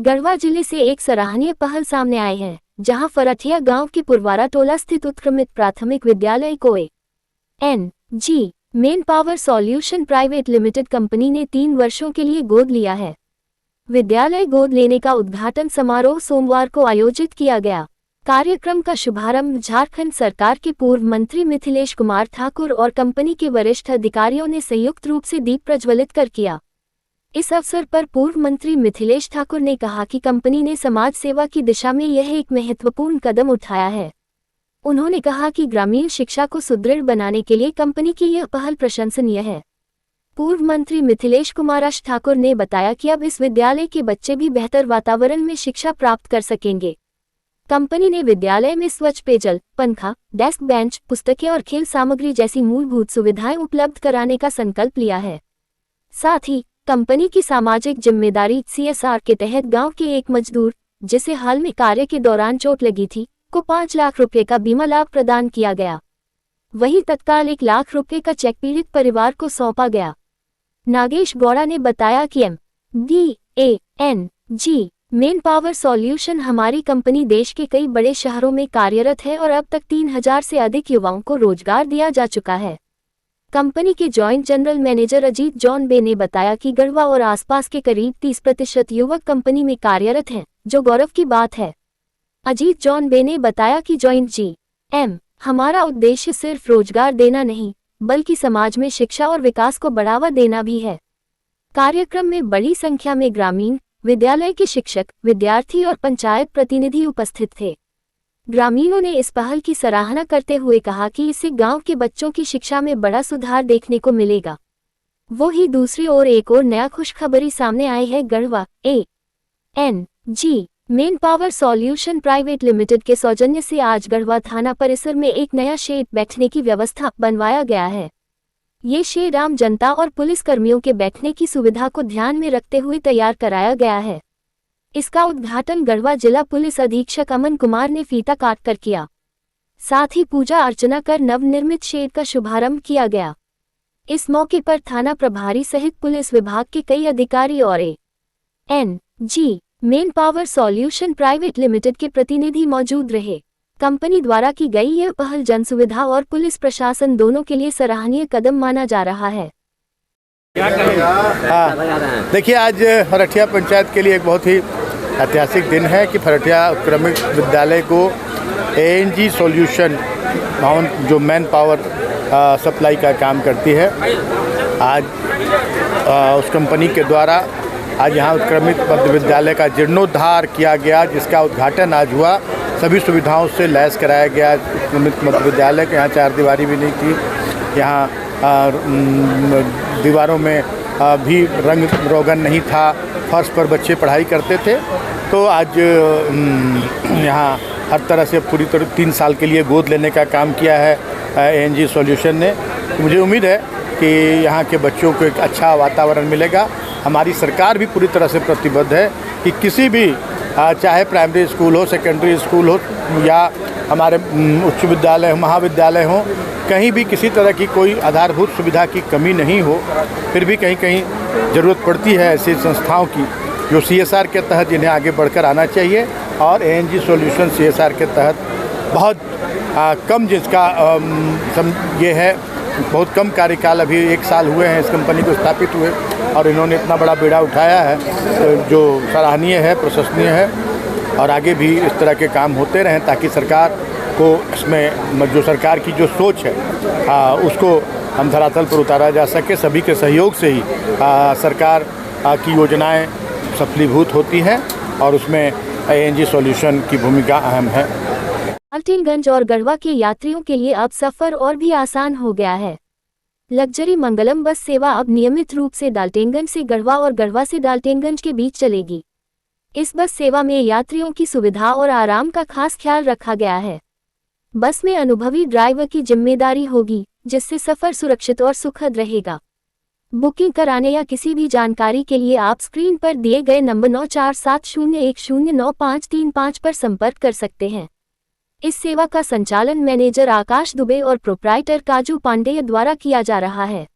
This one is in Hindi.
गढ़वा जिले से एक सराहनीय पहल सामने आई है, जहां फरठिया गांव की पुरवारा टोला स्थित उत्क्रमित प्राथमिक विद्यालय को एन.जी. Main power solution private limited company ने 3 वर्षों के लिए गोद लिया है। विद्यालय गोद लेने का उद्घाटन समारोह सोमवार को आयोजित किया गया। कार्यक्रम का शुभारंभ झारखंड सरकार के पूर्व मंत्री मिथिलेश कुमार ठाकुर और कंपनी के वरिष्ठ अधिकारियों ने संयुक्त रूप से दीप प्रज्वलित कर किया। इस अवसर पर पूर्व मंत्री मिथिलेश ठाकुर ने कहा कि कंपनी ने समाज सेवा की दिशा में यह एक महत्वपूर्ण कदम उठाया है। उन्होंने कहा कि ग्रामीण शिक्षा को सुदृढ़ बनाने के लिए कंपनी की यह पहल प्रशंसनीय है। पूर्व मंत्री मिथिलेश कुमार ठाकुर ने बताया कि अब इस विद्यालय के बच्चे भी बेहतर वातावरण में शिक्षा प्राप्त कर सकेंगे। कंपनी ने विद्यालय में स्वच्छ पेयजल, पंखा, डेस्क बेंच, पुस्तकें और खेल सामग्री जैसी मूलभूत सुविधाएं उपलब्ध कराने का संकल्प लिया है। साथ ही कंपनी की सामाजिक जिम्मेदारी CSR के तहत गांव के एक मजदूर, जिसे हाल में कार्य के दौरान चोट लगी थी, को 5 लाख रुपए का बीमा लाभ प्रदान किया गया। वहीं तत्काल 1 लाख रुपए का चेक पीड़ित परिवार को सौंपा गया। नागेश गौड़ा ने बताया कि एन.जी. मेन पावर सॉल्यूशन हमारी कंपनी देश के कई बड़े शहरों में कार्यरत है और अब तक 3000 से अधिक युवाओं को रोजगार दिया जा चुका है। कंपनी के जॉइंट जनरल मैनेजर अजीत जॉन बे ने बताया कि गढ़वा और आसपास के करीब 30% युवक कंपनी में कार्यरत हैं, जो गौरव की बात है। अजीत जॉन बे ने बताया कि एन.जी. हमारा उद्देश्य सिर्फ रोजगार देना नहीं, बल्कि समाज में शिक्षा और विकास को बढ़ावा देना भी है। कार्यक्रम में बड़ी संख्या में ग्रामीण, विद्यालय के शिक्षक, विद्यार्थी और पंचायत प्रतिनिधि उपस्थित थे। ग्रामीणों ने इस पहल की सराहना करते हुए कहा कि इससे गांव के बच्चों की शिक्षा में बड़ा सुधार देखने को मिलेगा। वहीं दूसरी ओर एक और नया खुशखबरी सामने आई है। Garhwa एन.जी. Main power solution private limited के सौजन्य से आज गढ़वा थाना परिसर में एक नया शेड बैठने की व्यवस्था बनवाया गया है। ये शेड आम जनता और पुलिस कर्मियों के बैठने की सुविधा को ध्यान में रखते हुए तैयार कराया गया है। इसका उद्घाटन गढ़वा जिला पुलिस अधीक्षक अमन कुमार ने फीता काटकर किया। साथ ही पूजा अर्चना कर नवनिर्मित शेड का शुभारंभ किया गया। इस मौके पर थाना प्रभारी सहित पुलिस विभाग के कई अधिकारी और एन.जी. Main power solution private limited के प्रतिनिधि मौजूद रहे। कंपनी द्वारा की गई यह पहल जनसुविधा और पुलिस प्रशासन दोनों के लिए सराहनीय कदम माना जा रहा है। देखिए, आज फरठिया पंचायत के लिए एक बहुत ही ऐतिहासिक दिन है कि फरठिया उत्क्रमित विद्यालय को एन.जी. सॉल्यूशन जो मैन पावर सप्लाई का काम करती है, आज उस कंपनी के द्वारा आज यहाँ उत्क्रमित मध्य विद्यालय का जीर्णोद्धार किया गया, जिसका उद्घाटन आज हुआ। सभी सुविधाओं से लैस कराया गया। उत्क्रमित मध्य विद्यालय के यहाँ 4 दीवारी भी नहीं थी, यहाँ दीवारों में भी रंग रोगन नहीं था, फर्श पर बच्चे पढ़ाई करते थे। तो आज यहाँ हर तरह से पूरी तरह 3 साल के लिए गोद लेने का काम किया है एन.जी. सॉल्यूशन ने। मुझे उम्मीद है कि यहाँ के बच्चों को एक अच्छा वातावरण मिलेगा। हमारी सरकार भी पूरी तरह से प्रतिबद्ध है कि किसी भी चाहे प्राइमरी स्कूल हो, सेकेंडरी स्कूल हो या हमारे उच्च विद्यालय, महाविद्यालय हो, कहीं भी किसी तरह की कोई आधारभूत सुविधा की कमी नहीं हो। फिर भी कहीं कहीं ज़रूरत पड़ती है ऐसी संस्थाओं की जो CSR के तहत इन्हें आगे बढ़कर आना चाहिए। और एन.जी. सॉल्यूशन CSR के तहत बहुत कम जिसका ये है, बहुत कम कार्यकाल, अभी 1 साल हुए हैं इस कंपनी को स्थापित हुए, और इन्होंने इतना बड़ा बीड़ा उठाया है जो सराहनीय है, प्रशंसनीय है। और आगे भी इस तरह के काम होते रहें ताकि सरकार को इसमें जो सरकार की जो सोच है उसको हम धरातल पर उतारा जा सके। सभी के सहयोग से ही सरकार की योजनाएं सफलीभूत होती हैं और उसमें एन.जी. सॉल्यूशन की भूमिका अहम है। डाल्टनगंज और गढ़वा के यात्रियों के लिए अब सफर और भी आसान हो गया है। लग्जरी मंगलम बस सेवा अब नियमित रूप से डाल्टनगंज से गढ़वा और गढ़वा से डाल्टनगंज के बीच चलेगी। इस बस सेवा में यात्रियों की सुविधा और आराम का खास ख्याल रखा गया है। बस में अनुभवी ड्राइवर की जिम्मेदारी होगी, जिससे सफर सुरक्षित और सुखद रहेगा। बुकिंग कराने या किसी भी जानकारी के लिए आप स्क्रीन पर दिए गए नंबर 9470109535 पर संपर्क कर सकते हैं। इस सेवा का संचालन मैनेजर आकाश दुबे और प्रोप्राइटर काजू पांडेय द्वारा किया जा रहा है।